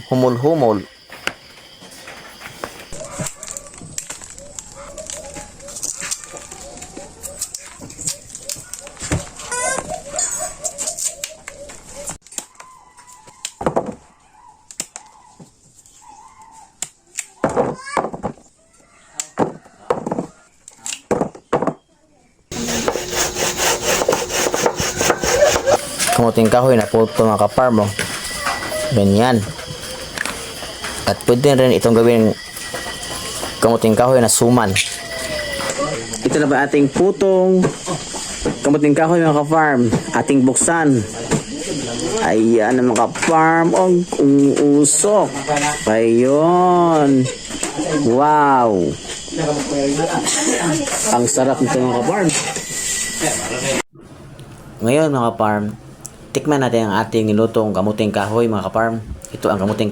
humul-humol. Kamuting kahoy na puto mga ka-farm. Ganyan. At pwede rin itong gawin kamuting kahoy na suman. Ito na ba ating putong kamuting kahoy mga ka-farm. Ating buksan. Ayan mga ka-farm. Oh, usok. Ayun. Wow. Ang sarap nito mga ka-farm. Ngayon mga ka-farm, tikman natin ang ating nilutong kamuting kahoy mga ka-farm. Ito ang kamuting